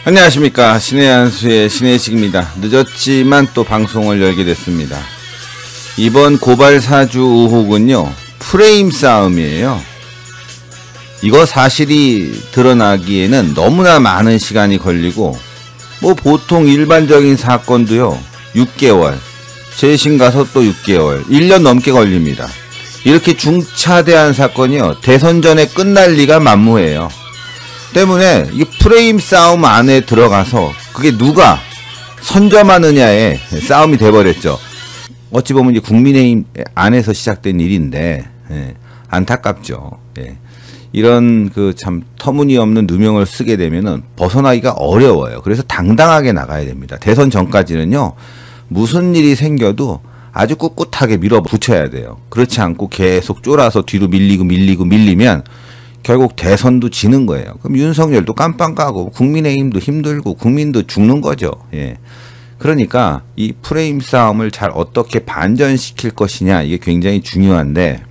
안녕하십니까. 신의 한수의 신의식입니다. 늦었지만 또 방송을 열게 됐습니다. 이번 고발 사주 의혹은요, 프레임 싸움이에요. 이거 사실이 드러나기에는 너무나 많은 시간이 걸리고, 뭐 보통 일반적인 사건도요 6개월, 재심 가서 또 6개월, 1년 넘게 걸립니다. 이렇게 중차대한 사건이요 대선 전에 끝날 리가 만무해요. 때문에 이 프레임 싸움 안에 들어가서 그게 누가 선점하느냐의 싸움이 돼버렸죠. 어찌 보면 이제 국민의힘 안에서 시작된 일인데, 안타깝죠. 이런 그 참 터무니없는 누명을 쓰게 되면은 벗어나기가 어려워요. 그래서 당당하게 나가야 됩니다. 대선 전까지는요, 무슨 일이 생겨도 아주 꿋꿋하게 밀어붙여야 돼요. 그렇지 않고 계속 쫄아서 뒤로 밀리면 결국 대선도 지는 거예요. 그럼 윤석열도 깜빵 까고 국민의힘도 힘들고 국민도 죽는 거죠. 그러니까 이 프레임 싸움을 잘 어떻게 반전시킬 것이냐, 이게 굉장히 중요한데,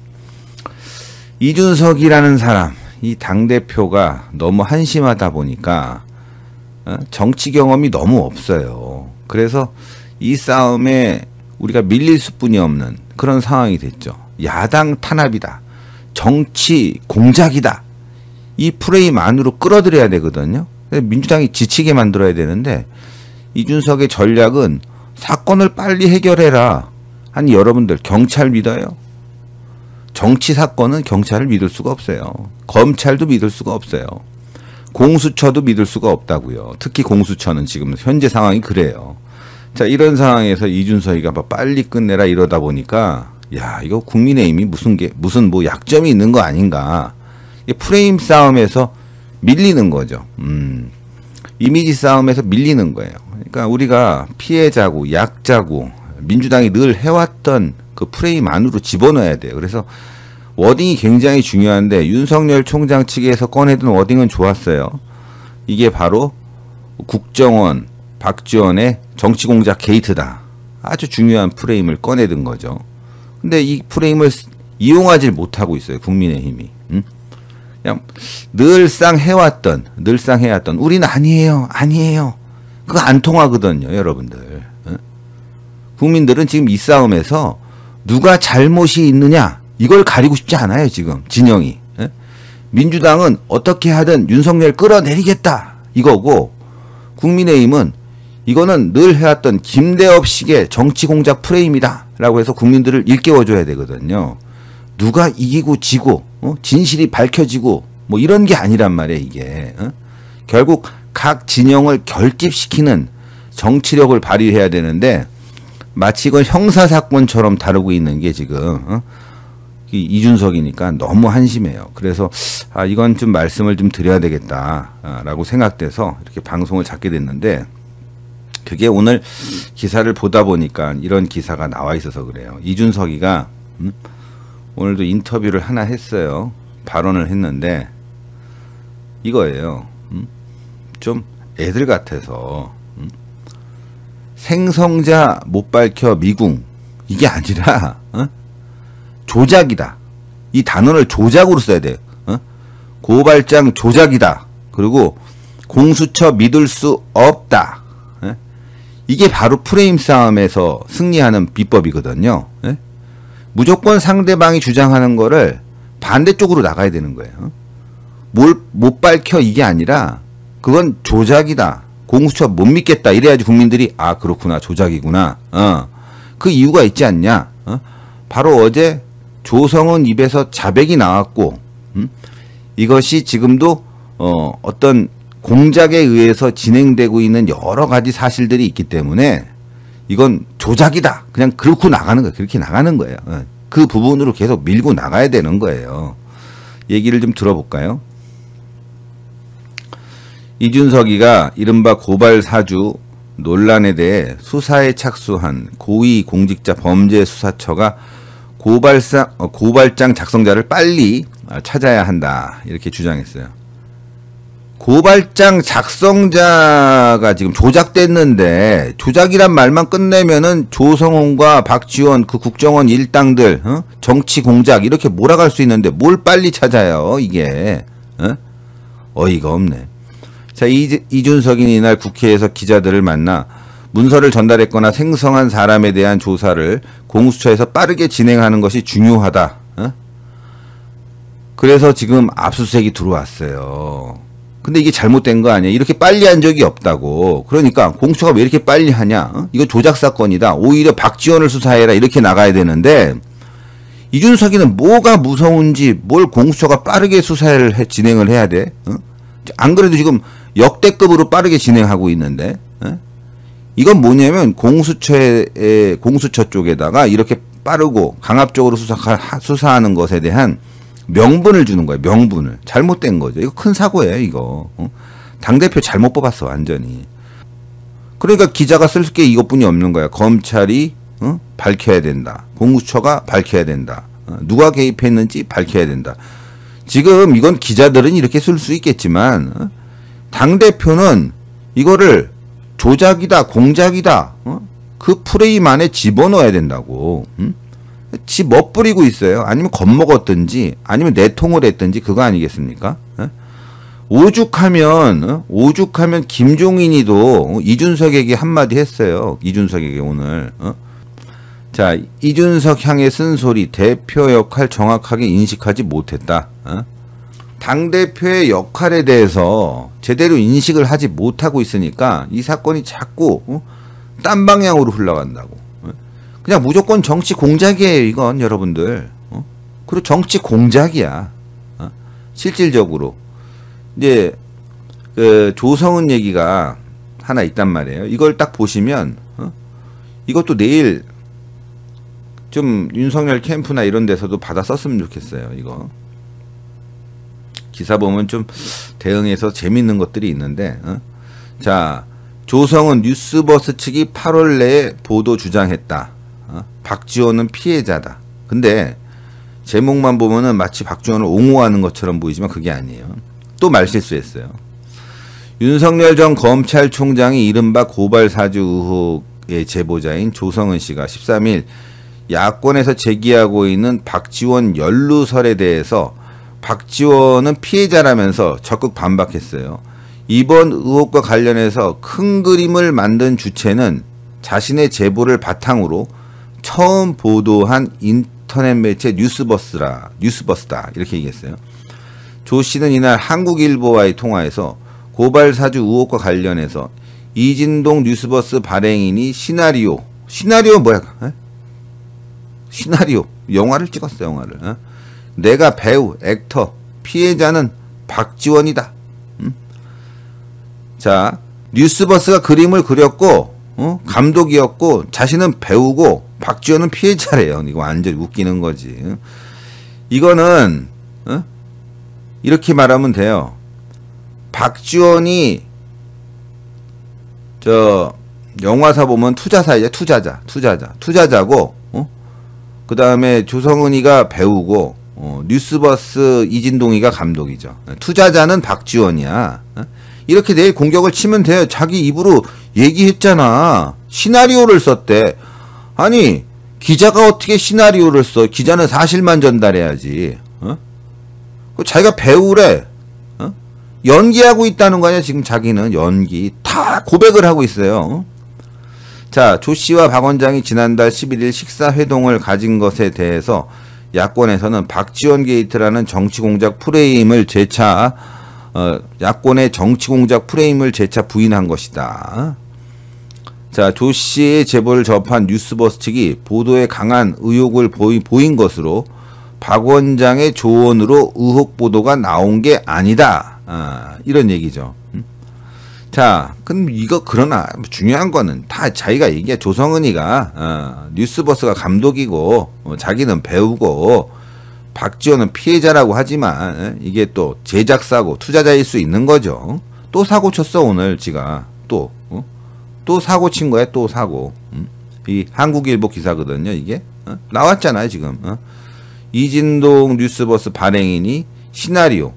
이준석이라는 사람, 이 당대표가 너무 한심하다 보니까 정치 경험이 너무 없어요. 그래서 이 싸움에 우리가 밀릴 수뿐이 없는 그런 상황이 됐죠. 야당 탄압이다, 정치 공작이다, 이 프레임 안으로 끌어들여야 되거든요. 민주당이 지치게 만들어야 되는데, 이준석의 전략은 사건을 빨리 해결해라. 아니, 여러분들 경찰 믿어요? 정치 사건은 경찰을 믿을 수가 없어요. 검찰도 믿을 수가 없어요. 공수처도 믿을 수가 없다고요. 특히 공수처는 지금 현재 상황이 그래요. 자, 이런 상황에서 이준석이가 빨리 끝내라 이러다 보니까, 야, 이거 국민의힘이 무슨 뭐 약점이 있는 거 아닌가. 프레임 싸움에서 밀리는 거죠. 이미지 싸움에서 밀리는 거예요. 그러니까 우리가 피해자고 약자고 민주당이 늘 해왔던 그 프레임 안으로 집어넣어야 돼요. 그래서 워딩이 굉장히 중요한데, 윤석열 총장 측에서 꺼내든 워딩은 좋았어요. 이게 바로 국정원, 박지원의 정치공작 게이트다. 아주 중요한 프레임을 꺼내든 거죠. 근데 이 프레임을 이용하지 못하고 있어요, 국민의힘이. 그냥 늘상 해왔던 우리는 아니에요. 그거 안 통하거든요, 여러분들. 국민들은 지금 이 싸움에서 누가 잘못이 있느냐, 이걸 가리고 싶지 않아요, 지금 진영이. 민주당은 어떻게 하든 윤석열 끌어내리겠다 이거고, 국민의힘은 이거는 늘 해왔던 김대엽식의 정치공작 프레임이다 라고 해서 국민들을 일깨워줘야 되거든요. 누가 이기고 지고 진실이 밝혀지고 뭐 이런 게 아니란 말이에요, 이게. 결국 각 진영을 결집시키는 정치력을 발휘해야 되는데, 마치 이건 형사사건처럼 다루고 있는 게 지금 이준석이니까 너무 한심해요. 그래서 이건 좀 말씀을 좀 드려야 되겠다라고 생각돼서 이렇게 방송을 잡게 됐는데, 그게 오늘 기사를 보다 보니까 이런 기사가 나와 있어서 그래요. 이준석이가 오늘도 인터뷰를 하나 했어요. 발언을 했는데 이거예요. 좀 애들 같아서 생성자 못 밝혀 미궁, 이게 아니라 조작이다. 이 단어를 조작으로 써야 돼요. 고발장 조작이다. 그리고 공수처 믿을 수 없다. 이게 바로 프레임 싸움에서 승리하는 비법이거든요. 무조건 상대방이 주장하는 거를 반대쪽으로 나가야 되는 거예요. 뭘 못 밝혀, 이게 아니라 그건 조작이다, 공수처 못 믿겠다, 이래야지 국민들이 아, 그렇구나, 조작이구나. 그 이유가 있지 않냐. 바로 어제 조성은 입에서 자백이 나왔고, 이것이 지금도 어떤 공작에 의해서 진행되고 있는 여러 가지 사실들이 있기 때문에 이건 조작이다, 그냥 그렇게 나가는 거예요. 그렇게 나가는 거예요. 그 부분으로 계속 밀고 나가야 되는 거예요. 얘기를 좀 들어볼까요? 이준석이가 이른바 고발 사주 논란에 대해 수사에 착수한 고위공직자범죄수사처가 고발장 작성자를 빨리 찾아야 한다, 이렇게 주장했어요. 고발장 작성자가 지금 조작됐는데, 조작이란 말만 끝내면은 조성훈과 박지원, 그 국정원 일당들 정치 공작 이렇게 몰아갈 수 있는데 뭘 빨리 찾아요, 이게. 어이가 없네. 자, 이준석이 이날 국회에서 기자들을 만나 문서를 전달했거나 생성한 사람에 대한 조사를 공수처에서 빠르게 진행하는 것이 중요하다. 그래서 지금 압수수색이 들어왔어요. 근데 이게 잘못된 거 아니야? 이렇게 빨리 한 적이 없다고. 그러니까 공수처가 왜 이렇게 빨리 하냐? 이거 조작 사건이다. 오히려 박지원을 수사해라. 이렇게 나가야 되는데 이준석이는 뭐가 무서운지 뭘 공수처가 빠르게 수사를 진행을 해야 돼? 안 그래도 지금 역대급으로 빠르게 진행하고 있는데 이건 뭐냐면 공수처 쪽에다가 이렇게 빠르고 강압적으로 수사하는 것에 대한 명분을 주는 거예요. 명분을. 잘못된 거죠. 이거 큰 사고예요. 이거. 당대표 잘못 뽑았어. 완전히. 그러니까 기자가 쓸 게 이것뿐이 없는 거야. 검찰이 밝혀야 된다. 공수처가 밝혀야 된다. 누가 개입했는지 밝혀야 된다. 지금 이건 기자들은 이렇게 쓸 수 있겠지만 당대표는 이거를 조작이다, 공작이다, 그 프레임 안에 집어넣어야 된다고. 지 멋부리고 있어요. 아니면 겁먹었든지, 아니면 내통을 했든지, 그거 아니겠습니까? 오죽하면 김종인이도 이준석에게 한마디 했어요. 이준석에게 오늘. 자, 이준석 향해 쓴소리, 대표 역할 정확하게 인식하지 못했다. 당대표의 역할에 대해서 제대로 인식을 하지 못하고 있으니까 이 사건이 자꾸 딴 방향으로 흘러간다고. 그냥 무조건 정치 공작이에요. 이건 여러분들. 그리고 정치 공작이야. 실질적으로. 이제 그 조성은 얘기가 하나 있단 말이에요. 이걸 딱 보시면 이것도 내일 좀 윤석열 캠프나 이런 데서도 받아 썼으면 좋겠어요. 이거. 기사 보면 좀 대응해서 재밌는 것들이 있는데 자, 조성은 뉴스버스 측이 8월 내에 보도 주장했다. 박지원은 피해자다. 근데 제목만 보면은 마치 박지원을 옹호하는 것처럼 보이지만 그게 아니에요. 또 말실수했어요. 윤석열 전 검찰총장이 이른바 고발사주 의혹의 제보자인 조성은 씨가 13일 야권에서 제기하고 있는 박지원 연루설에 대해서 박지원은 피해자라면서 적극 반박했어요. 이번 의혹과 관련해서 큰 그림을 만든 주체는 자신의 제보를 바탕으로 처음 보도한 인터넷 매체 뉴스버스다. 이렇게 얘기했어요. 조 씨는 이날 한국일보와의 통화에서 고발사주 의혹과 관련해서 이진동 뉴스버스 발행인이 시나리오 뭐야? 시나리오 영화를 찍었어. 영화를. 내가 배우, 액터, 피해자는 박지원이다. 자, 뉴스버스가 그림을 그렸고 감독이었고 자신은 배우고 박지원은 피해자래요. 이거 완전히 웃기는 거지. 이거는 이렇게 말하면 돼요. 박지원이 저 영화사 보면 투자사이자 투자자고 그 다음에 조성은이가 배우고 뉴스버스 이진동이가 감독이죠. 투자자는 박지원이야. 이렇게 내일 공격을 치면 돼요. 자기 입으로 얘기했잖아. 시나리오를 썼대. 아니 기자가 어떻게 시나리오를 써? 기자는 사실만 전달해야지. 자기가 배우래. 연기하고 있다는 거 아니야. 지금 자기는 연기 다 고백을 하고 있어요. 자, 조 씨와 박 원장이 지난달 11일 식사회동을 가진 것에 대해서 야권에서는 박지원 게이트라는 정치공작 프레임을 재차 야권의 정치공작 프레임을 재차 부인한 것이다. 자, 조 씨의 제보를 접한 뉴스버스 측이 보도에 강한 의혹을 보인 것으로 박 원장의 조언으로 의혹 보도가 나온 게 아니다. 이런 얘기죠. 자, 그럼 이거 그러나 중요한 거는 다 자기가 얘기해. 조성은이가 뉴스버스가 감독이고 자기는 배우고 박지원은 피해자라고 하지만 이게 또 제작사고 투자자일 수 있는 거죠. 또 사고 쳤어 오늘 지가 또 사고 친 거야. 또 사고. 이 한국일보 기사거든요. 이게 나왔잖아요 지금. 이진동 뉴스버스 발행인이 시나리오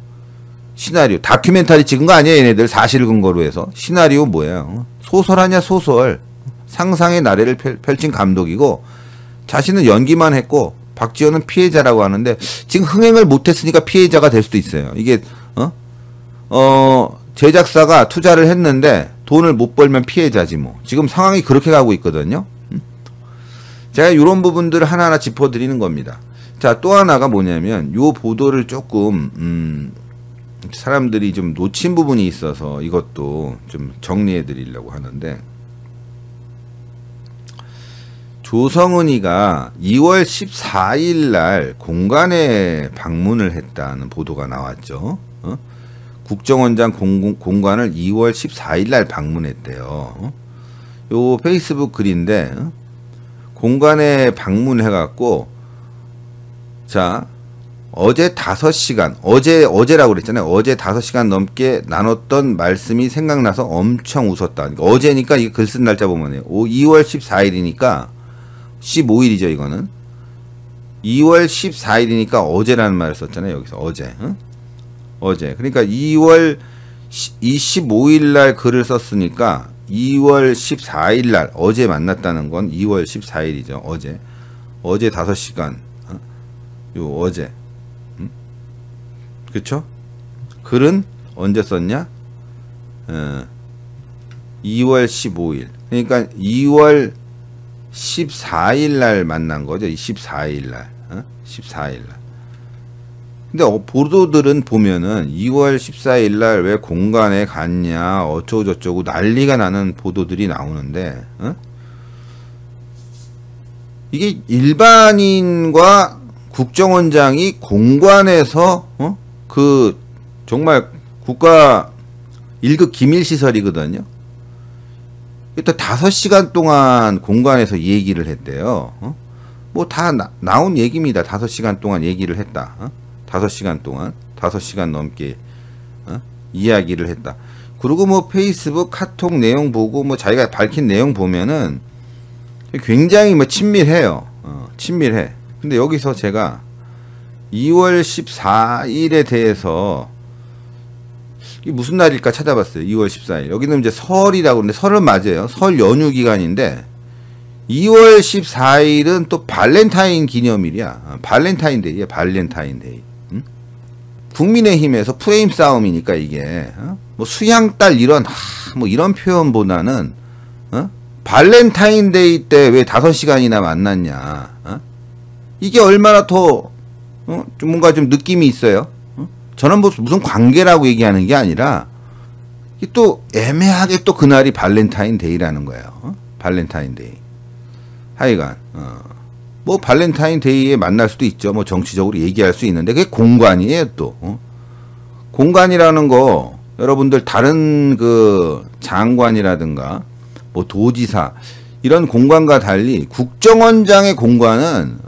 다큐멘터리 찍은 거 아니야 얘네들. 사실 근거로 해서. 시나리오 뭐야? 소설 아니야 소설. 상상의 나래를 펼친 감독이고 자신은 연기만 했고 박지원은 피해자라고 하는데 지금 흥행을 못했으니까 피해자가 될 수도 있어요. 이게 제작사가 투자를 했는데 돈을 못 벌면 피해자지 뭐. 지금 상황이 그렇게 가고 있거든요. 제가 이런 부분들을 하나하나 짚어드리는 겁니다. 자, 또 하나가 뭐냐면 요 보도를 조금 사람들이 좀 놓친 부분이 있어서 이것도 좀 정리해 드리려고 하는데, 조성은이가 2월 14일 날 공관에 방문을 했다는 보도가 나왔죠. 국정원장 공관을 2월 14일 날 방문했대요. 요 페이스북 글인데, 공관에 방문해갖고, 자, 어제 5시간, 어제라고 그랬잖아요. 어제 5시간 넘게 나눴던 말씀이 생각나서 엄청 웃었다. 그러니까 어제니까 이게 글 쓴 날짜 보면 2월 14일이니까 15일이죠, 이거는. 2월 14일이니까 어제라는 말을 썼잖아요, 여기서. 어제. 응? 어제. 그러니까 2월 25일 날 글을 썼으니까 2월 14일 날 어제 만났다는 건 2월 14일이죠. 어제. 어제 5시간. 요 어제. 그쵸? 글은 언제 썼냐? 2월 15일. 그러니까 2월 14일 날 만난 거죠. 14일 날. 14일 날. 근데 보도들은 보면은 2월 14일 날 왜 공관에 갔냐, 어쩌고저쩌고 난리가 나는 보도들이 나오는데, 이게 일반인과 국정원장이 공관에서 그 정말 국가 1급 기밀시설이거든요. 또 5시간 동안 공관에서 얘기를 했대요. 뭐 다 나온 얘기입니다. 5시간 동안 얘기를 했다. 5시간 동안 5시간 넘게 이야기를 했다. 그리고 뭐 페이스북 카톡 내용 보고 뭐 자기가 밝힌 내용 보면은 굉장히 뭐 친밀해요. 친밀해. 근데 여기서 제가 2월 14일에 대해서 이게 무슨 날일까 찾아봤어요. 2월 14일. 여기는 이제 설이라고 그러는데 설은 맞아요. 설 연휴 기간인데 2월 14일은 또 발렌타인 기념일이야. 발렌타인데이야. 발렌타인데이. 응? 국민의힘에서 프레임 싸움이니까 이게 뭐 수양딸 이런 뭐 이런 표현보다는 발렌타인데이 때 왜 5시간이나 만났냐. 이게 얼마나 더 좀 뭔가 좀 느낌이 있어요. 저는 뭐 무슨 관계라고 얘기하는 게 아니라 또 애매하게 또 그날이 발렌타인데이라는 거예요. 발렌타인데이. 하여간 뭐 발렌타인데이에 만날 수도 있죠. 뭐 정치적으로 얘기할 수 있는데 그게 공관이에요. 또 공관이라는 거 여러분들 다른 그 장관이라든가 뭐 도지사 이런 공관과 달리 국정원장의 공관은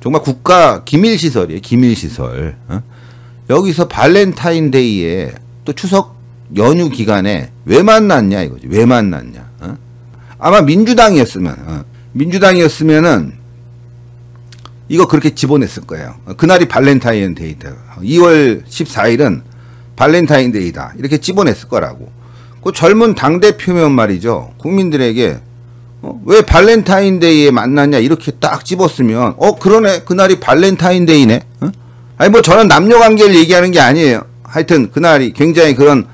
정말 국가 기밀시설이에요. 기밀시설. 여기서 발렌타인데이에 또 추석 연휴 기간에 왜 만났냐 이거지. 왜 만났냐. 아마 민주당이었으면은 이거 그렇게 집어냈을 거예요. 그날이 발렌타인데이다. 2월 14일은 발렌타인데이다. 이렇게 집어냈을 거라고. 그 젊은 당대표면 말이죠. 국민들에게 왜 발렌타인데이에 만났냐 이렇게 딱 집었으면 그러네. 그날이 발렌타인데이네. 아니 뭐 저는 남녀관계를 얘기하는 게 아니에요. 하여튼 그날이 굉장히 그런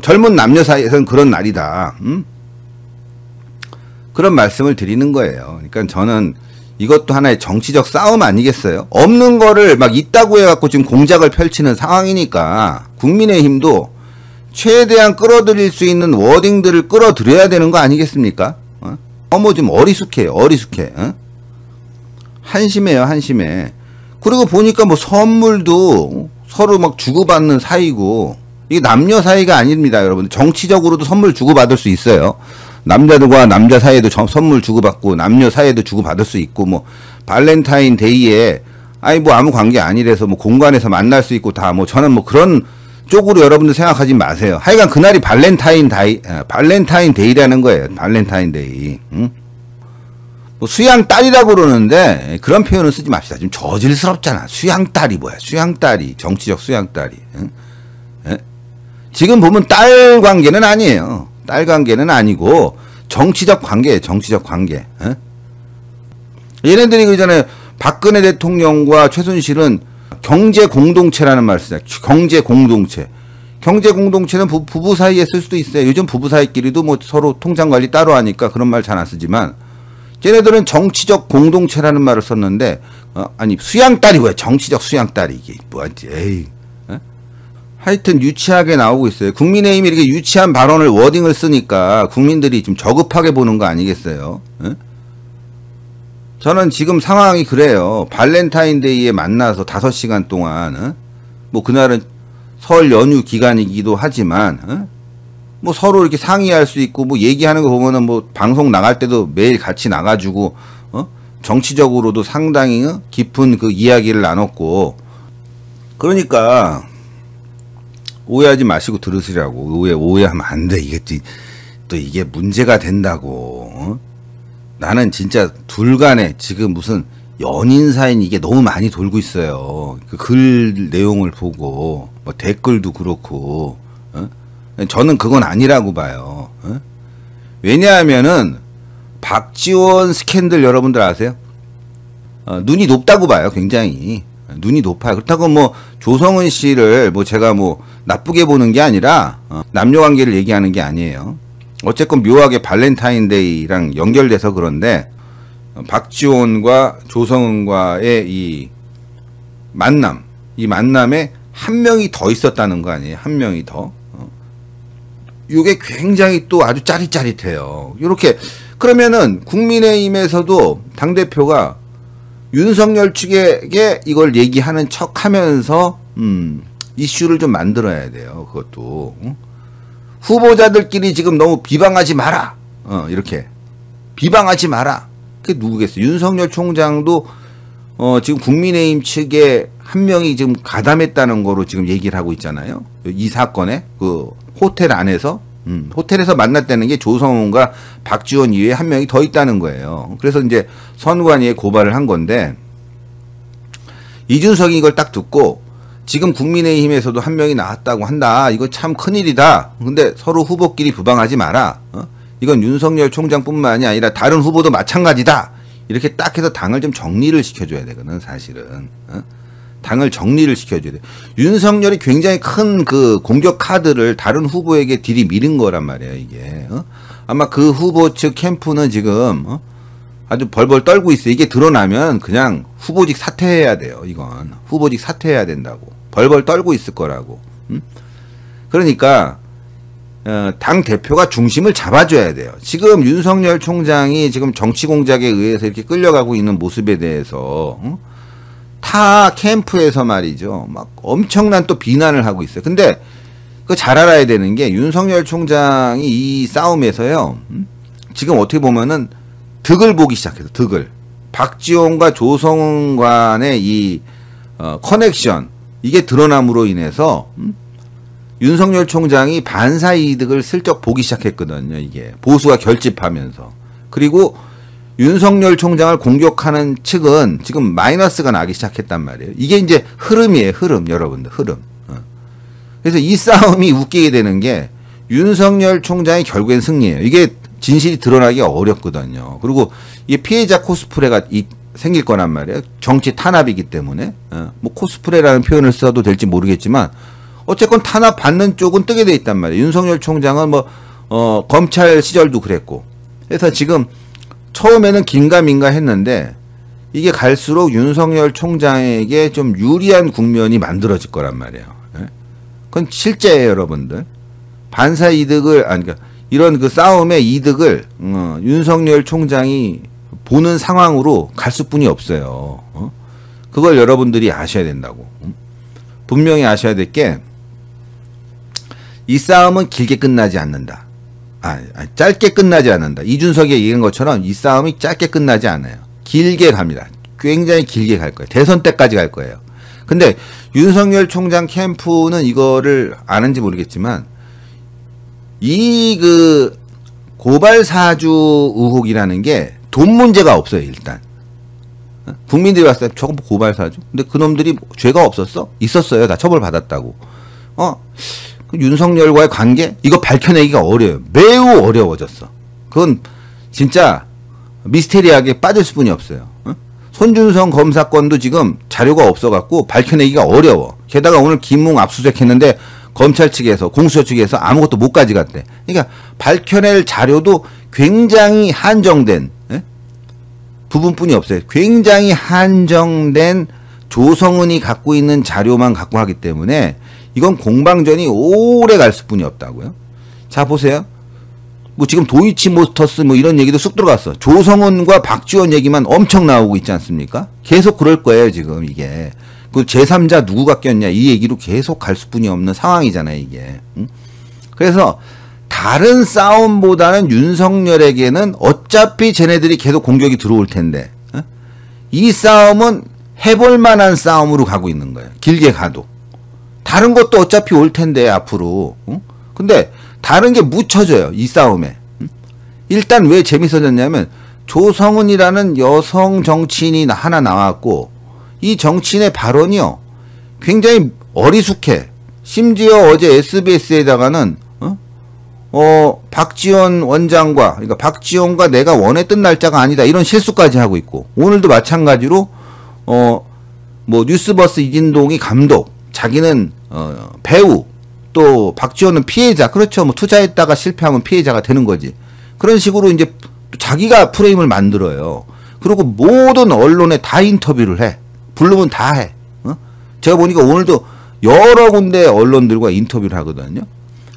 젊은 남녀 사이에서는 그런 날이다. 그런 말씀을 드리는 거예요. 그러니까 저는 이것도 하나의 정치적 싸움 아니겠어요? 없는 거를 막 있다고 해갖고 지금 공작을 펼치는 상황이니까 국민의힘도 최대한 끌어들일 수 있는 워딩들을 끌어들여야 되는 거 아니겠습니까? 너무 좀 어리숙해요. 어리숙해. 한심해요. 한심해. 그리고 보니까 뭐 선물도 서로 막 주고받는 사이고 이게 남녀 사이가 아닙니다. 여러분. 정치적으로도 선물 주고받을 수 있어요. 남자들과 남자 사이에도 선물 주고받고 남녀 사이에도 주고받을 수 있고 뭐 발렌타인데이에 아니 뭐 아무 관계 아니래서 뭐 공간에서 만날 수 있고 다 뭐 저는 뭐 그런 쪽으로 여러분들 생각하지 마세요. 하여간 그날이 발렌타인데이라는 거예요. 발렌타인데이. 응? 뭐 수양딸이라고 그러는데 그런 표현을 쓰지 맙시다. 좀 저질스럽잖아. 수양딸이 뭐야. 수양딸이. 정치적 수양딸이. 응? 에? 지금 보면 딸 관계는 아니에요. 딸 관계는 아니고 정치적 관계예요. 정치적 관계. 에? 얘네들이 그전에 박근혜 대통령과 최순실은 경제 공동체라는 말을 쓰잖아요. 경제 공동체. 경제 공동체는 부부 사이에 쓸 수도 있어요. 요즘 부부 사이끼리도 뭐 서로 통장 관리 따로 하니까 그런 말 잘 안 쓰지만, 쟤네들은 정치적 공동체라는 말을 썼는데, 아니 수양딸이 뭐야? 정치적 수양딸이 이게 뭐지? 에이. 하여튼 유치하게 나오고 있어요. 국민의힘이 이렇게 유치한 발언을 워딩을 쓰니까 국민들이 좀 저급하게 보는 거 아니겠어요? 에? 저는 지금 상황이 그래요. 발렌타인데이에 만나서 5시간 동안, 뭐 그날은 설 연휴 기간이기도 하지만, 뭐 서로 이렇게 상의할 수 있고, 뭐 얘기하는 거 보면은 뭐 방송 나갈 때도 매일 같이 나가지고, 정치적으로도 상당히 깊은 그 이야기를 나눴고, 그러니까 오해하지 마시고 들으시라고. 오해하면 안 돼. 이게 또 이게 문제가 된다고. 나는 진짜 둘 간에 지금 무슨 연인 사인 이게 너무 많이 돌고 있어요. 그 글 내용을 보고, 뭐 댓글도 그렇고, 저는 그건 아니라고 봐요. 왜냐하면은 박지원 스캔들 여러분들 아세요? 눈이 높다고 봐요. 굉장히 눈이 높아요. 그렇다고 뭐 조성은 씨를 뭐 제가 뭐 나쁘게 보는 게 아니라 남녀 관계를 얘기하는 게 아니에요. 어쨌건 묘하게 발렌타인데이랑 연결돼서 그런데, 박지원과 조성은과의 이 만남에 한 명이 더 있었다는 거 아니에요? 한 명이 더. 이게 굉장히 또 아주 짜릿짜릿해요. 이렇게 그러면은 국민의힘에서도 당대표가 윤석열 측에게 이걸 얘기하는 척하면서 이슈를 좀 만들어야 돼요. 그것도 후보자들끼리 지금 너무 비방하지 마라. 이렇게 비방하지 마라. 그게 누구겠어요? 윤석열 총장도 지금 국민의힘 측에 한 명이 지금 가담했다는 거로 지금 얘기를 하고 있잖아요. 이 사건에 그 호텔 안에서 호텔에서 만났다는 게 조성훈과 박지원 이외에 한 명이 더 있다는 거예요. 그래서 이제 선관위에 고발을 한 건데, 이준석이 이걸 딱 듣고 지금 국민의힘에서도 한 명이 나왔다고 한다. 이거 참 큰일이다. 근데 서로 후보끼리 부방하지 마라. 이건 윤석열 총장뿐만이 아니라 다른 후보도 마찬가지다. 이렇게 딱 해서 당을 좀 정리를 시켜줘야 되거든, 사실은. 당을 정리를 시켜줘야 돼. 윤석열이 굉장히 큰 그 공격 카드를 다른 후보에게 들이밀은 거란 말이에요, 이게. 아마 그 후보 측 캠프는 지금 아주 벌벌 떨고 있어요. 이게 드러나면 그냥 후보직 사퇴해야 돼요, 이건. 후보직 사퇴해야 된다고. 벌벌 떨고 있을 거라고. 그러니까 당 대표가 중심을 잡아줘야 돼요. 지금 윤석열 총장이 지금 정치 공작에 의해서 이렇게 끌려가고 있는 모습에 대해서 타 캠프에서 말이죠, 막 엄청난 또 비난을 하고 있어요. 근데 그 잘 알아야 되는 게, 윤석열 총장이 이 싸움에서요, 지금 어떻게 보면은 득을 보기 시작해서 득을. 박지원과 조성은 간의 이 커넥션, 이게 드러남으로 인해서 윤석열 총장이 반사 이득을 슬쩍 보기 시작했거든요. 이게 보수가 결집하면서. 그리고 윤석열 총장을 공격하는 측은 지금 마이너스가 나기 시작했단 말이에요. 이게 이제 흐름이에요. 흐름, 여러분들. 흐름. 그래서 이 싸움이 웃기게 되는 게, 윤석열 총장이 결국엔 승리해요. 이게 진실이 드러나기가 어렵거든요. 그리고 이게 피해자 코스프레가 생길 거란 말이에요. 정치 탄압이기 때문에. 뭐 코스프레라는 표현을 써도 될지 모르겠지만 어쨌건 탄압 받는 쪽은 뜨게 돼 있단 말이에요. 윤석열 총장은 뭐 검찰 시절도 그랬고. 그래서 지금 처음에는 긴가민가 했는데, 이게 갈수록 윤석열 총장에게 좀 유리한 국면이 만들어질 거란 말이에요. 그건 실제예요, 여러분들. 반사 이득을, 그러니까 이런 그 싸움의 이득을 윤석열 총장이 보는 상황으로 갈 수뿐이 없어요. 그걸 여러분들이 아셔야 된다고. 분명히 아셔야 될 게, 이 싸움은 길게 끝나지 않는다. 짧게 끝나지 않는다. 이준석이 얘기한 것처럼 이 싸움이 짧게 끝나지 않아요. 길게 갑니다. 굉장히 길게 갈 거예요. 대선 때까지 갈 거예요. 근데 윤석열 총장 캠프는 이거를 아는지 모르겠지만, 이 그 고발 사주 의혹이라는 게 돈 문제가 없어요, 일단. 국민들이 봤을 때 저거 뭐 고발 사주? 근데 그놈들이 죄가 없었어? 있었어요. 다 처벌받았다고. 윤석열과의 관계? 이거 밝혀내기가 어려워요. 매우 어려워졌어. 그건 진짜 미스테리하게 빠질 수뿐이 없어요. 손준성 검사건도 지금 자료가 없어갖고 밝혀내기가 어려워. 게다가 오늘 김웅 압수수색 했는데 검찰 측에서 공수처 측에서 아무것도 못 가져갔대. 그러니까 밝혀낼 자료도 굉장히 한정된 부분뿐이 없어요. 굉장히 한정된 조성은이 갖고 있는 자료만 갖고 하기 때문에 이건 공방전이 오래 갈 수뿐이 없다고요. 자 보세요. 뭐 지금 도이치모터스 뭐 이런 얘기도 쑥 들어갔어. 조성은과 박지원 얘기만 엄청 나오고 있지 않습니까? 계속 그럴 거예요 지금 이게. 그 제3자 누구가 꼈냐 이 얘기로 계속 갈 수뿐이 없는 상황이잖아요 이게. 응? 그래서 다른 싸움보다는 윤석열에게는 어차피 쟤네들이 계속 공격이 들어올 텐데 이 싸움은 해볼 만한 싸움으로 가고 있는 거예요. 길게 가도. 다른 것도 어차피 올 텐데 앞으로. 근데 다른 게 묻혀져요. 이 싸움에. 일단 왜 재밌어졌냐면 조성은이라는 여성 정치인이 하나 나왔고 이 정치인의 발언이요. 굉장히 어리숙해. 심지어 어제 SBS에다가는 박지원 원장과 그러니까 박지원과 내가 원했던 날짜가 아니다 이런 실수까지 하고 있고 오늘도 마찬가지로 뭐 뉴스버스 이진동이 감독 자기는 배우 또 박지원은 피해자 그렇죠 뭐 투자했다가 실패하면 피해자가 되는 거지 그런 식으로 이제 자기가 프레임을 만들어요. 그리고 모든 언론에 다 인터뷰를 해. 부르면 다 해. 제가 보니까 오늘도 여러 군데 언론들과 인터뷰를 하거든요.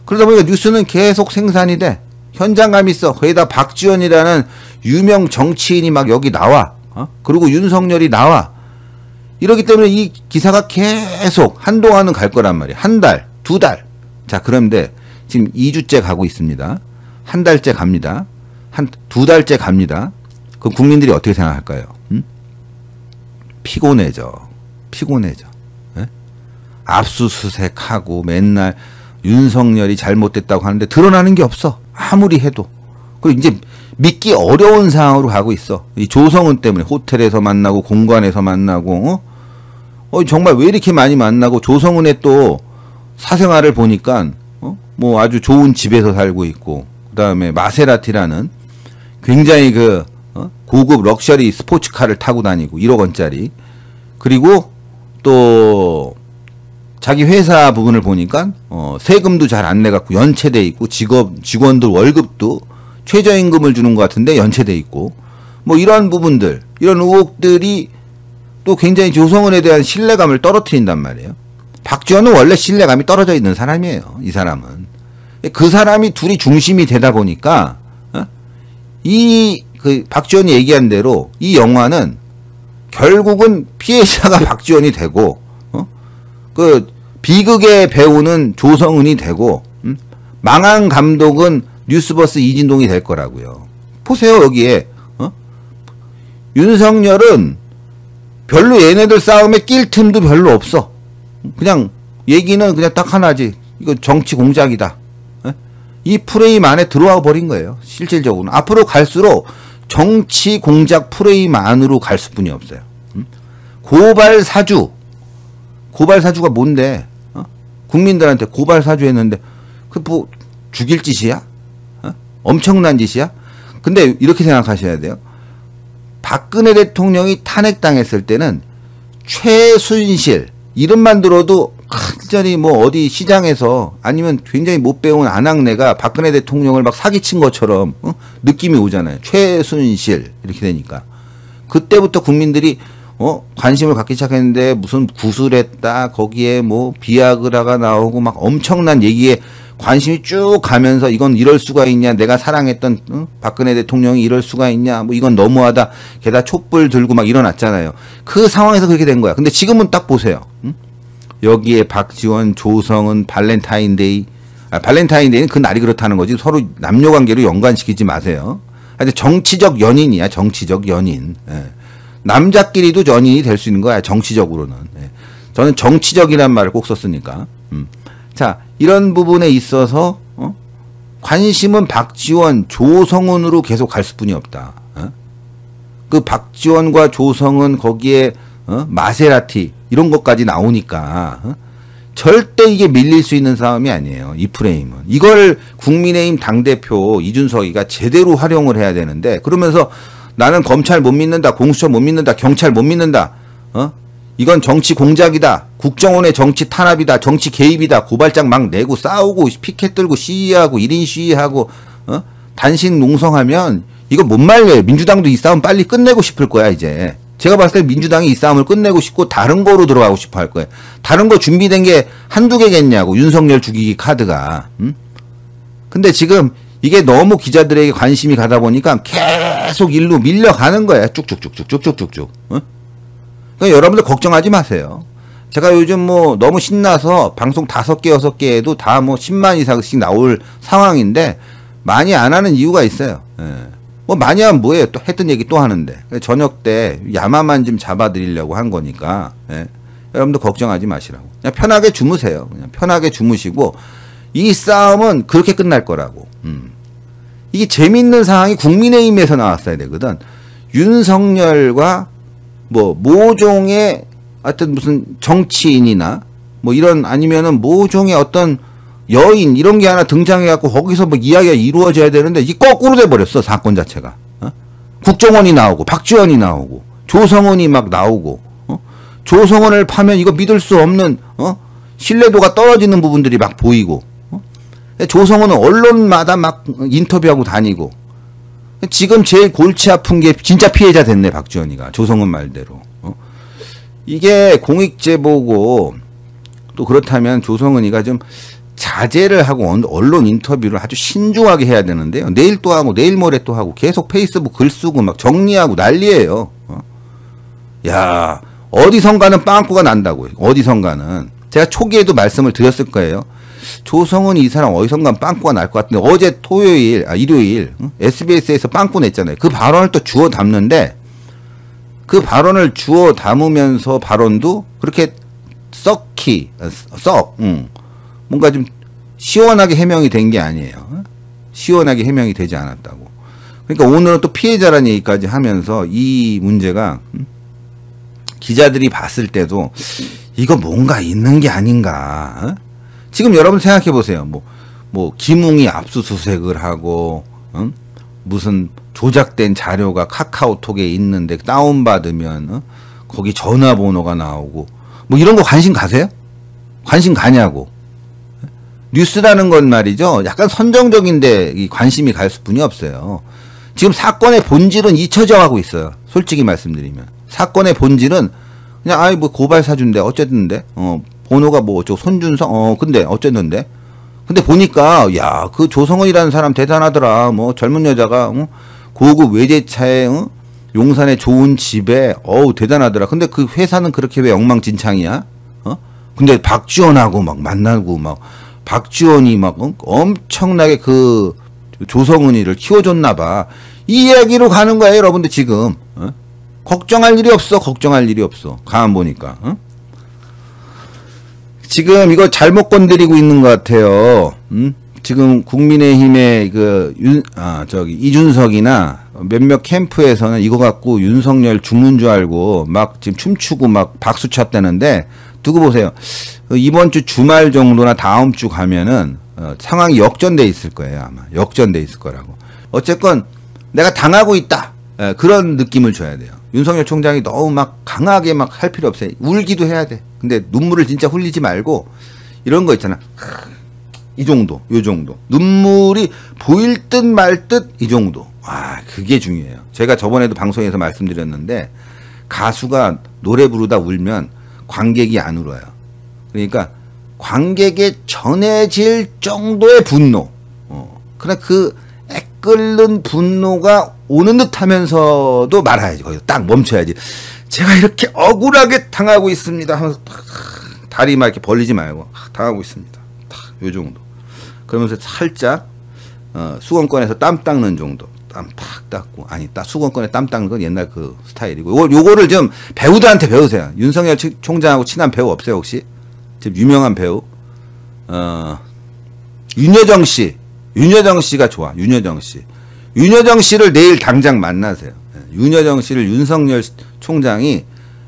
그러다 보니까 뉴스는 계속 생산이 돼. 현장감 있어. 거기다 박지원이라는 유명 정치인이 막 여기 나와. 그리고 윤석열이 나와. 이러기 때문에 이 기사가 계속 한동안은 갈 거란 말이야. 한 달, 두 달. 자, 그런데 지금 2주째 가고 있습니다. 한 달째 갑니다. 두 달째 갑니다. 그럼 국민들이 어떻게 생각할까요? 피곤해져. 피곤해져. 예? 압수수색하고 맨날 윤석열이 잘못됐다고 하는데 드러나는 게 없어. 아무리 해도. 그리고 이제 믿기 어려운 상황으로 가고 있어. 이 조성은 때문에 호텔에서 만나고 공관에서 만나고 정말 왜 이렇게 많이 만나고 조성은의 또 사생활을 보니까 뭐 아주 좋은 집에서 살고 있고 그다음에 마세라티라는 굉장히 그 고급 럭셔리 스포츠카를 타고 다니고 1억 원짜리 그리고 또 자기 회사 부분을 보니까 세금도 잘 안 내갖고 연체돼 있고 직원들 월급도 최저임금을 주는 것 같은데 연체돼 있고 뭐 이런 부분들 이런 의혹들이 또 굉장히 조성은에 대한 신뢰감을 떨어뜨린단 말이에요. 박지원은 원래 신뢰감이 떨어져 있는 사람이에요. 이 사람은 그 사람이 둘이 중심이 되다 보니까 그 박지원이 얘기한 대로 이 영화는 결국은 피해자가 박지원이 되고 그 비극의 배우는 조성은이 되고 망한 감독은 뉴스버스 이진동이 될 거라고요. 보세요 여기에 윤석열은 별로 얘네들 싸움에 낄 틈도 별로 없어. 그냥 얘기는 그냥 딱 하나지. 이거 정치 공작이다. 이 프레임 안에 들어와 버린 거예요. 실질적으로는. 앞으로 갈수록 정치 공작 프레임 안으로 갈 수뿐이 없어요. 고발 사주. 고발 사주가 뭔데? 국민들한테 고발 사주 했는데 그 뭐 죽일 짓이야? 엄청난 짓이야? 근데 이렇게 생각하셔야 돼요. 박근혜 대통령이 탄핵당했을 때는 최순실 이름만 들어도 완전히 뭐 어디 시장에서 아니면 굉장히 못 배운 아낙네가 박근혜 대통령을 막 사기친 것처럼 느낌이 오잖아요. 최순실 이렇게 되니까 그때부터 국민들이 관심을 갖기 시작했는데 무슨 구술했다 거기에 뭐 비아그라가 나오고 막 엄청난 얘기에 관심이 쭉 가면서 이건 이럴 수가 있냐 내가 사랑했던 박근혜 대통령이 이럴 수가 있냐 뭐 이건 너무하다 게다가 촛불 들고 막 일어났잖아요. 그 상황에서 그렇게 된 거야. 근데 지금은 딱 보세요. 여기에 박지원, 조성은 발렌타인데이 발렌타인데이는 그 날이 그렇다는 거지 서로 남녀관계로 연관시키지 마세요. 하여튼 정치적 연인이야. 정치적 연인. 예. 남자끼리도 연인이 될 수 있는 거야. 정치적으로는. 예. 저는 정치적이란 말을 꼭 썼으니까. 자 이런 부분에 있어서 관심은 박지원, 조성은으로 계속 갈 수뿐이 없다. 그 박지원과 조성은 거기에 마세라티 이런 것까지 나오니까 절대 이게 밀릴 수 있는 싸움이 아니에요. 이 프레임은. 이걸 국민의힘 당대표 이준석이가 제대로 활용을 해야 되는데 그러면서 나는 검찰 못 믿는다, 공수처 못 믿는다, 경찰 못 믿는다. 이건 정치 공작이다. 국정원의 정치 탄압이다. 정치 개입이다. 고발장 막 내고 싸우고 피켓 들고 시위하고 1인 시위하고 단신 농성하면 이거 못 말려요. 민주당도 이 싸움 빨리 끝내고 싶을 거야 이제. 제가 봤을 때 민주당이 이 싸움을 끝내고 싶고 다른 거로 들어가고 싶어 할 거예요. 다른 거 준비된 게 한두 개겠냐고. 윤석열 죽이기 카드가. 근데 지금 이게 너무 기자들에게 관심이 가다 보니까 계속 일로 밀려가는 거야. 쭉쭉쭉쭉쭉쭉쭉. 그러니까 여러분들 걱정하지 마세요. 제가 요즘 뭐 너무 신나서 방송 5개, 6개 해도 다 뭐 10만 이상씩 나올 상황인데 많이 안 하는 이유가 있어요. 예. 뭐 많이 하면 뭐예요? 또 했던 얘기 또 하는데. 저녁 때 야마만 좀 잡아드리려고 한 거니까. 예. 여러분들 걱정하지 마시라고. 그냥 편하게 주무세요. 그냥 편하게 주무시고 이 싸움은 그렇게 끝날 거라고. 이게 재밌는 상황이 국민의힘에서 나왔어야 되거든. 윤석열과 뭐 모종의 하여튼 무슨 정치인이나 뭐 이런 아니면은 모종의 어떤 여인 이런 게 하나 등장해갖고 거기서 뭐 이야기가 이루어져야 되는데 이게 거꾸로 돼버렸어. 사건 자체가. 국정원이 나오고 박지원이 나오고 조성은이 막 나오고 조성은을 파면 이거 믿을 수 없는 신뢰도가 떨어지는 부분들이 막 보이고 조성은은 언론마다 막 인터뷰하고 다니고 지금 제일 골치 아픈 게 진짜 피해자 됐네. 박지원이가 조성은 말대로. 이게 공익제보고 또 그렇다면 조성은이가 좀 자제를 하고 언론 인터뷰를 아주 신중하게 해야 되는데요. 내일 또 하고 내일 모레 또 하고 계속 페이스북 글 쓰고 막 정리하고 난리예요. 야 어디선가는 빵꾸가 난다고요. 어디선가는. 제가 초기에도 말씀을 드렸을 거예요. 조성은 이 사람 어디선가 빵꾸가 날 것 같은데 어제 일요일 SBS에서 빵꾸 냈잖아요. 그 발언을 또 주워 담는데 그 발언을 주워 담으면서 발언도 그렇게 뭔가 좀 시원하게 해명이 된 게 아니에요. 시원하게 해명이 되지 않았다고. 그러니까 오늘은 또 피해자라는 얘기까지 하면서 이 문제가 기자들이 봤을 때도 이거 뭔가 있는 게 아닌가. 지금 여러분 생각해 보세요. 뭐 김웅이 압수수색을 하고 무슨 조작된 자료가 카카오톡에 있는데 다운받으면 거기 전화번호가 나오고 뭐 이런 거 관심 가세요? 관심 가냐고. 뉴스라는 건 말이죠. 약간 선정적인데 관심이 갈 수뿐이 없어요. 지금 사건의 본질은 잊혀져 가고 있어요. 솔직히 말씀드리면. 사건의 본질은 그냥 뭐 고발 사주인데 어쨌는데 번호가 뭐 어쩌고 손준성 근데 어쨌는데 근데 보니까 야 그 조성은이라는 사람 대단하더라. 뭐 젊은 여자가 고급 외제차에 용산에 좋은 집에 대단하더라. 근데 그 회사는 그렇게 왜 엉망진창이야? 근데 박지원하고 막 만나고 막 박지원이 막 엄청나게 그 조성은이를 키워줬나 봐. 이 이야기로 가는 거예요, 여러분들 지금. 걱정할 일이 없어. 걱정할 일이 없어. 가만 보니까. 지금 이거 잘못 건드리고 있는 것 같아요. 지금 국민의힘의 이준석이나 몇몇 캠프에서는 이거 갖고 윤석열 죽는 줄 알고 막 지금 춤추고 막 박수 쳤다는데 두고 보세요. 이번 주 주말 정도나 다음 주 가면은 상황이 역전돼 있을 거예요. 아마 역전돼 있을 거라고. 어쨌건 내가 당하고 있다. 그런 느낌을 줘야 돼요. 윤석열 총장이 너무 막 강하게 막 할 필요 없어요. 울기도 해야 돼. 근데 눈물을 진짜 흘리지 말고 이런 거 있잖아. 이 정도, 요 정도. 눈물이 보일 듯 말 듯 이 정도. 그게 중요해요. 제가 저번에도 방송에서 말씀드렸는데 가수가 노래 부르다 울면 관객이 안 울어요. 그러니까 관객에 전해질 정도의 분노. 그러나 그 끓는 분노가 오는 듯 하면서도 말아야지. 거기서 딱 멈춰야지. 제가 이렇게 억울하게 당하고 있습니다 하면서 다리 막 이렇게 벌리지 말고 당하고 있습니다. 요 정도. 그러면서 살짝 수건권에서 땀 닦는 정도. 땀 탁 닦고. 아니 수건권에 땀 닦는 건 옛날 그 스타일이고. 요거를 좀 배우들한테 배우세요. 윤석열 총장하고 친한 배우 없어요 혹시? 지금 유명한 배우 윤여정 씨. 윤여정 씨가 좋아. 윤여정 씨. 윤여정 씨를 내일 당장 만나세요. 윤여정 씨를 윤석열 총장이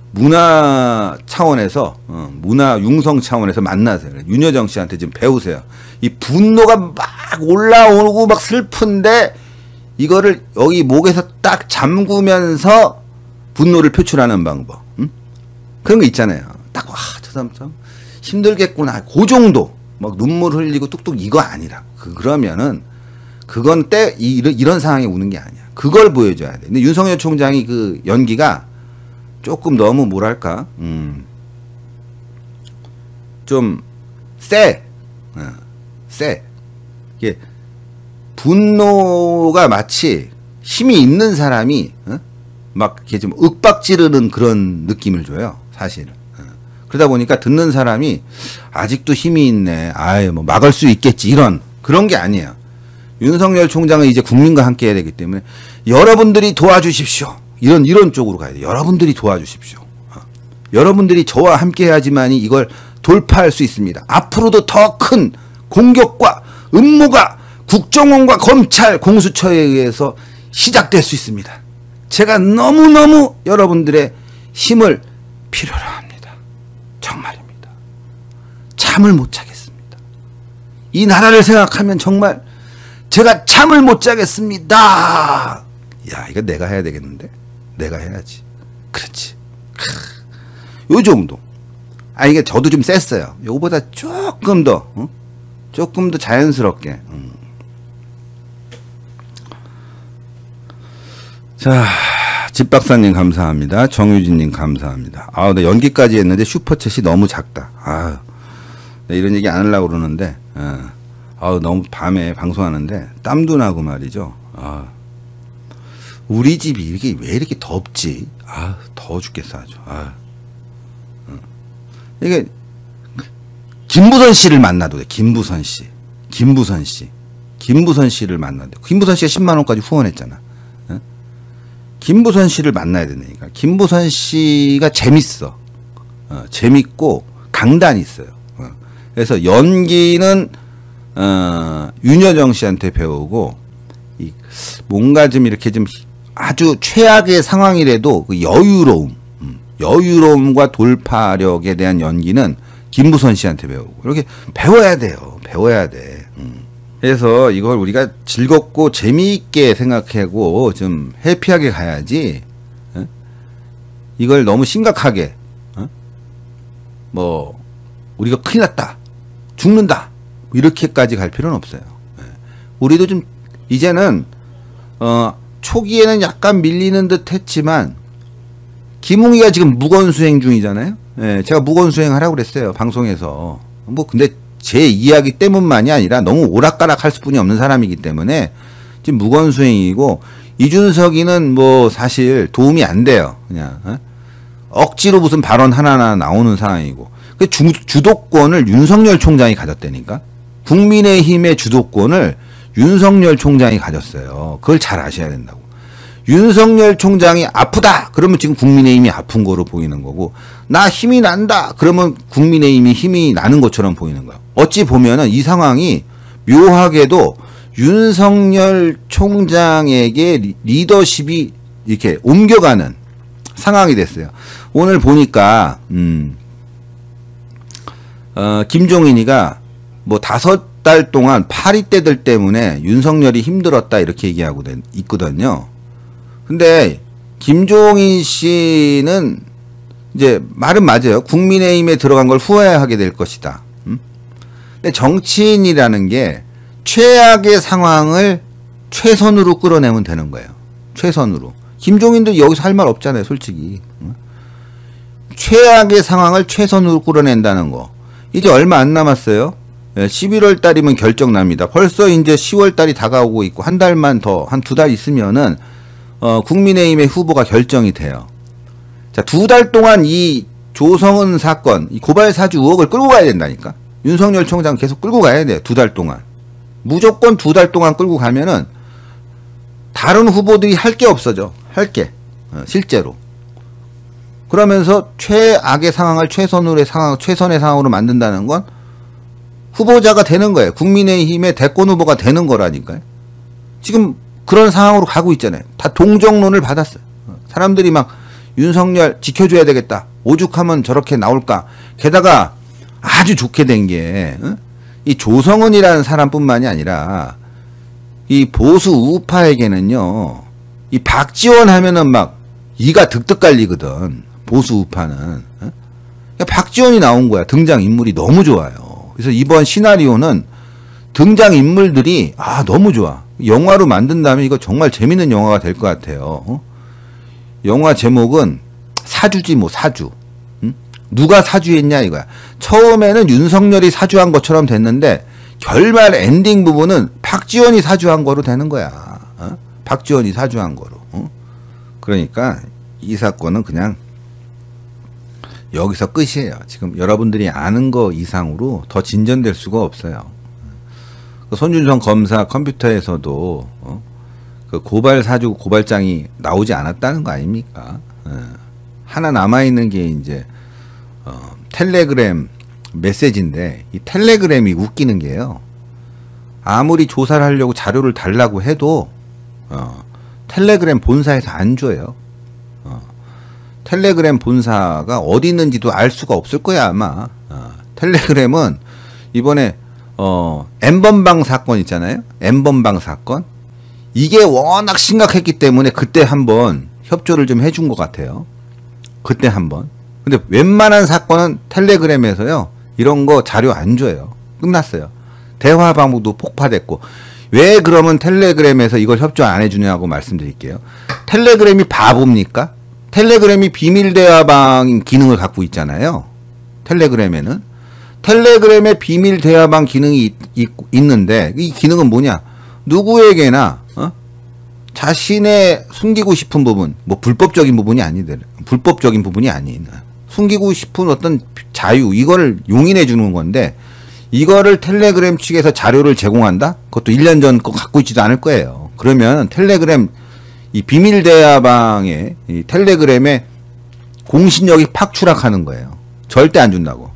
문화 차원에서 문화 융성 차원에서 만나세요. 윤여정 씨한테 지금 배우세요. 이 분노가 막 올라오고 막 슬픈데 이거를 여기 목에서 딱 잠그면서 분노를 표출하는 방법. 그런 거 있잖아요. 딱, 와, 저 사람 참 힘들겠구나. 그 정도. 막 눈물 흘리고 뚝뚝 이거 아니라. 그러면은, 그건 이런 상황에 우는 게 아니야. 그걸 보여줘야 돼. 근데 윤석열 총장이 그 연기가 조금 너무 뭐랄까, 좀, 세. 이게, 분노가 마치 힘이 있는 사람이, 막 이렇게 좀 윽박 지르는 그런 느낌을 줘요. 사실은. 그러다 보니까 듣는 사람이 아직도 힘이 있네. 아예 뭐 막을 수 있겠지. 그런 게 아니에요. 윤석열 총장은 이제 국민과 함께 해야 되기 때문에 여러분들이 도와주십시오. 이런 쪽으로 가야 돼. 여러분들이 도와주십시오. 여러분들이 저와 함께 해야지만이 이걸 돌파할 수 있습니다. 앞으로도 더 큰 공격과 음모가 국정원과 검찰 공수처에 의해서 시작될 수 있습니다. 제가 너무너무 여러분들의 힘을 필요로 합니다. 정말입니다. 잠을 못 자겠습니다. 이 나라를 생각하면 정말 제가 잠을 못 자겠습니다. 야, 이거 내가 해야 되겠는데? 내가 해야지. 그렇지. 요 정도. 이게 저도 좀 셌어요. 요거보다 조금 더 자연스럽게. 자, 집박사님 감사합니다. 정유진님 감사합니다. 네, 연기까지 했는데 슈퍼챗이 너무 작다. 네, 이런 얘기 안 하려고 그러는데, 너무 밤에 방송하는데 땀도 나고 말이죠. 우리 집이 이게 왜 이렇게 덥지? 더워 죽겠어 아주. 이게 김부선 씨를 만나도 돼. 김부선 씨를 만나도 돼. 김부선 씨가 10만 원까지 후원했잖아. 김부선 씨를 만나야 되니까. 김부선 씨가 재밌어. 재밌고 강단이 있어요. 그래서 연기는 윤여정 씨한테 배우고 뭔가 좀 이렇게 좀 아주 최악의 상황이라도 그 여유로움과 돌파력에 대한 연기는 김부선 씨한테 배우고 이렇게 배워야 돼요. 배워야 돼. 그래서 이걸 우리가 즐겁고 재미있게 생각하고 좀 해피하게 가야지. 이걸 너무 심각하게 뭐 우리가 큰일 났다, 죽는다 이렇게까지 갈 필요는 없어요. 우리도 좀 이제는 초기에는 약간 밀리는 듯 했지만 김웅이가 지금 무건수행 중이잖아요. 제가 무건수행 하라고 그랬어요. 방송에서. 뭐 근데 제 이야기 때문만이 아니라 너무 오락가락 할 수뿐이 없는 사람이기 때문에 지금 무건수행이고, 이준석이는 뭐 사실 도움이 안 돼요. 그냥 억지로 무슨 발언 하나하나 나오는 상황이고, 그 주도권을 윤석열 총장이 가졌다니까. 국민의힘의 주도권을 윤석열 총장이 가졌어요. 그걸 잘 아셔야 된다고. 윤석열 총장이 아프다 그러면 지금 국민의힘이 아픈 거로 보이는 거고, 나 힘이 난다 그러면 국민의힘이 힘이 나는 것처럼 보이는 거예요. 어찌 보면은 이 상황이 묘하게도 윤석열 총장에게 리더십이 이렇게 옮겨가는 상황이 됐어요. 오늘 보니까 김종인이가 뭐 5달 동안 파리떼들 때문에 윤석열이 힘들었다 이렇게 얘기하고 있거든요. 근데 김종인 씨는 이제 말은 맞아요. 국민의힘에 들어간 걸 후회하게 될 것이다. 근데 정치인이라는 게 최악의 상황을 최선으로 끌어내면 되는 거예요. 최선으로. 김종인도 여기서 할 말 없잖아요, 솔직히. 최악의 상황을 최선으로 끌어낸다는 거. 이제 얼마 안 남았어요. 11월 달이면 결정 납니다. 벌써 이제 10월 달이 다가오고 있고, 한 달만 더, 한 2달 있으면은 국민의힘의 후보가 결정이 돼요. 자, 2달 동안 이 조성은 사건, 이 고발 사주 의혹을 끌고 가야 된다니까. 윤석열 총장 계속 끌고 가야 돼요. 2달 동안. 무조건 2달 동안 끌고 가면은 다른 후보들이 할 게 없어져. 할 게. 실제로. 그러면서 최악의 상황을 최선의 상황으로 만든다는 건 후보자가 되는 거예요. 국민의힘의 대권 후보가 되는 거라니까요. 지금 그런 상황으로 가고 있잖아요. 다 동정론을 받았어요. 사람들이 막 윤석열 지켜줘야 되겠다. 오죽하면 저렇게 나올까. 게다가 아주 좋게 된 게 이 조성은이라는 사람뿐만이 아니라 이 보수 우파에게는요, 이 박지원 하면은 막 이가 득득 갈리거든. 보수 우파는. 그러니까 박지원이 나온 거야. 등장 인물이 너무 좋아요. 그래서 이번 시나리오는 등장 인물들이 너무 좋아. 영화로 만든다면 이거 정말 재밌는 영화가 될 것 같아요. 영화 제목은 사주지 뭐 사주. 누가 사주했냐 이거야. 처음에는 윤석열이 사주한 것처럼 됐는데 결말 엔딩 부분은 박지원이 사주한 거로 되는 거야. 박지원이 사주한 거로. 그러니까 이 사건은 그냥 여기서 끝이에요. 지금 여러분들이 아는 거 이상으로 더 진전될 수가 없어요. 손준성 검사 컴퓨터에서도 그 고발 사주 고발장이 나오지 않았다는 거 아닙니까? 하나 남아있는 게 이제 텔레그램 메시지인데 이 텔레그램이 웃기는 게요. 아무리 조사를 하려고 자료를 달라고 해도 텔레그램 본사에서 안 줘요. 텔레그램 본사가 어디 있는지도 알 수가 없을 거야 아마. 텔레그램은 이번에 N번방 사건 있잖아요. N번방 사건. 이게 워낙 심각했기 때문에 그때 한번 협조를 좀 해준 것 같아요. 그때 한번. 근데 웬만한 사건은 텔레그램에서요. 이런 거 자료 안 줘요. 끝났어요. 대화 방법도 폭파됐고. 왜 그러면 텔레그램에서 이걸 협조 안 해주냐고 말씀드릴게요. 텔레그램이 바보입니까? 텔레그램이 비밀 대화방 기능을 갖고 있잖아요. 텔레그램에는. 텔레그램에 비밀 대화방 기능이 있는데 이 기능은 뭐냐? 누구에게나 자신의 숨기고 싶은 부분, 뭐 불법적인 부분이 아니더라. 불법적인 부분이 아닌 숨기고 싶은 어떤 자유 이거를 용인해 주는 건데 이거를 텔레그램 측에서 자료를 제공한다? 그것도 1년 전 거 갖고 있지도 않을 거예요. 그러면 텔레그램 이 비밀 대화방에 이 텔레그램의 공신력이 팍 추락하는 거예요. 절대 안 준다고.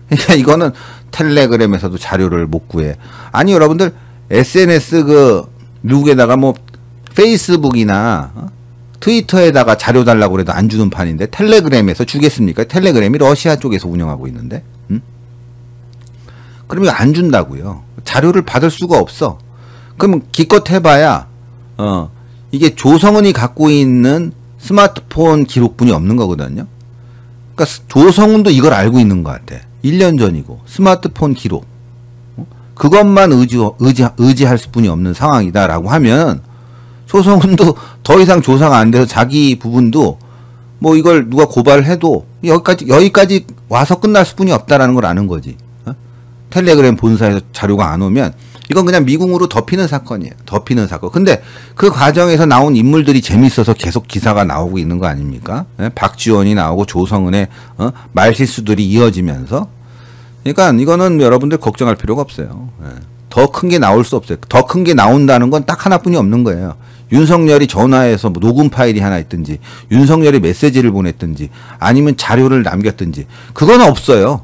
그러니까 이거는 텔레그램에서도 자료를 못 구해. 아니 여러분들 SNS 그 미국에다가 뭐 페이스북이나 트위터에다가 자료 달라고 그래도 안 주는 판인데 텔레그램에서 주겠습니까? 텔레그램이 러시아 쪽에서 운영하고 있는데. 그러면 안 준다고요. 자료를 받을 수가 없어. 그럼 기껏 해봐야 이게 조성은이 갖고 있는 스마트폰 기록분이 없는 거거든요. 그러니까 조성은도 이걸 알고 있는 것 같아. 1년 전이고 스마트폰 기록 그것만 의지할 수뿐이 없는 상황이다라고 하면 조성은도 더 이상 조사가 안 돼서 자기 부분도 뭐 이걸 누가 고발을 해도 여기까지 와서 끝날 수뿐이 없다라는 걸 아는 거지. 텔레그램 본사에서 자료가 안 오면 이건 그냥 미궁으로 덮이는 사건이에요. 덮이는 사건. 근데 그 과정에서 나온 인물들이 재밌어서 계속 기사가 나오고 있는 거 아닙니까? 박지원이 나오고 조성은의 말실수들이 이어지면서. 그러니까 이거는 여러분들 걱정할 필요가 없어요. 더 큰 게 나올 수 없어요. 더 큰 게 나온다는 건 딱 하나뿐이 없는 거예요. 윤석열이 전화해서 뭐 녹음 파일이 하나 있든지 윤석열이 메시지를 보냈든지 아니면 자료를 남겼든지 그건 없어요.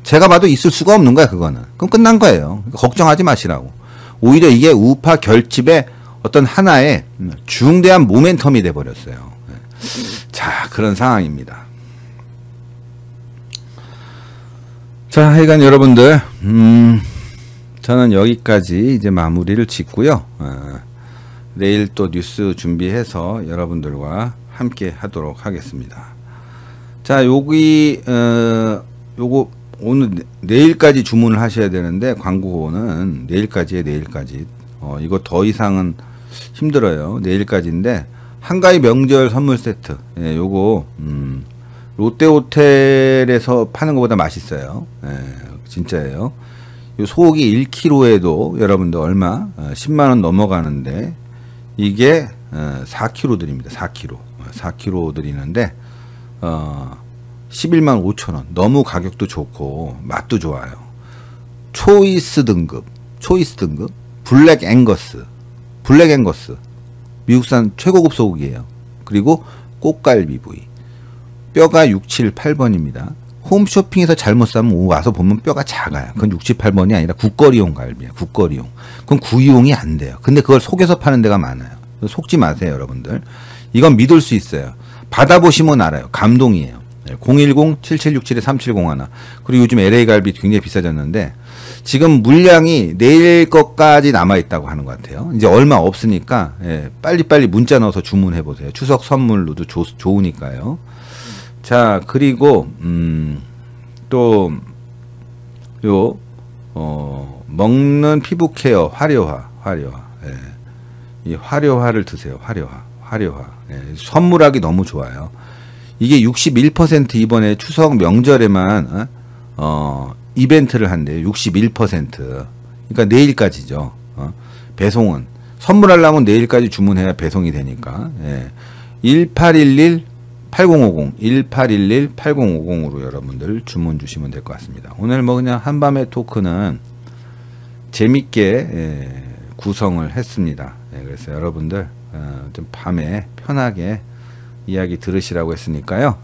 제가 봐도 있을 수가 없는 거야 그거는. 그럼 끝난 거예요. 걱정하지 마시라고. 오히려 이게 우파 결집의 어떤 하나의 중대한 모멘텀이 돼버렸어요. 자 그런 상황입니다. 자 하여간 여러분들 저는 여기까지 이제 마무리를 짓고요. 내일 또 뉴스 준비해서 여러분들과 함께 하도록 하겠습니다. 자 여기 요거 오늘 내일까지 주문을 하셔야 되는데 광고는 내일까지에 내일까지. 이거 더 이상은 힘들어요. 내일까지인데 한가위 명절 선물 세트. 예, 요거 롯데호텔에서 파는 것보다 맛있어요. 예, 진짜예요. 요 소고기 1kg에도 여러분들 얼마 10만 원 넘어가는데 이게 4kg 드립니다. 4kg 드리는데 11만 5천 원. 너무 가격도 좋고 맛도 좋아요. 초이스 등급 블랙 앵거스 미국산 최고급 소고기예요. 그리고 꽃갈비 부위 뼈가 6, 7, 8번입니다. 홈쇼핑에서 잘못 사면 와서 보면 뼈가 작아요. 그건 6, 7, 8번이 아니라 국거리용 갈비야. 국거리용. 그건 구이용이 안 돼요. 근데 그걸 속에서 파는 데가 많아요. 속지 마세요 여러분들. 이건 믿을 수 있어요. 받아보시면 알아요. 감동이에요. 010-7767-3701. 그리고 요즘 LA 갈비 굉장히 비싸졌는데 지금 물량이 내일 것까지 남아있다고 하는 것 같아요. 이제 얼마 없으니까 빨리빨리 문자 넣어서 주문해 보세요. 추석 선물로도 좋으니까요. 자, 그리고 또 요 먹는 피부 케어 화려화. 예. 이 화려화를 드세요. 화려화. 예. 선물하기 너무 좋아요. 이게 61% 이번에 추석 명절에만 이벤트를 한대요. 61%. 그러니까 내일까지죠. 배송은 선물하려면 내일까지 주문해야 배송이 되니까. 예. 1811-8050 1811-8050으로 여러분들 주문 주시면 될 것 같습니다. 오늘 뭐 그냥 한밤의 토크는 재밌게 구성을 했습니다. 그래서 여러분들 좀 밤에 편하게 이야기 들으시라고 했으니까요.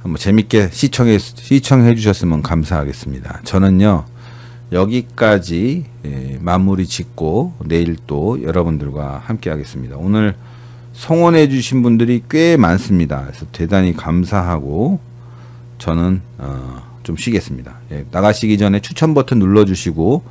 한번 재밌게 시청해 주셨으면 감사하겠습니다. 저는요 여기까지 마무리 짓고 내일 또 여러분들과 함께 하겠습니다. 오늘 성원해 주신 분들이 꽤 많습니다. 그래서 대단히 감사하고 저는 좀 쉬겠습니다. 나가시기 전에 추천 버튼 눌러 주시고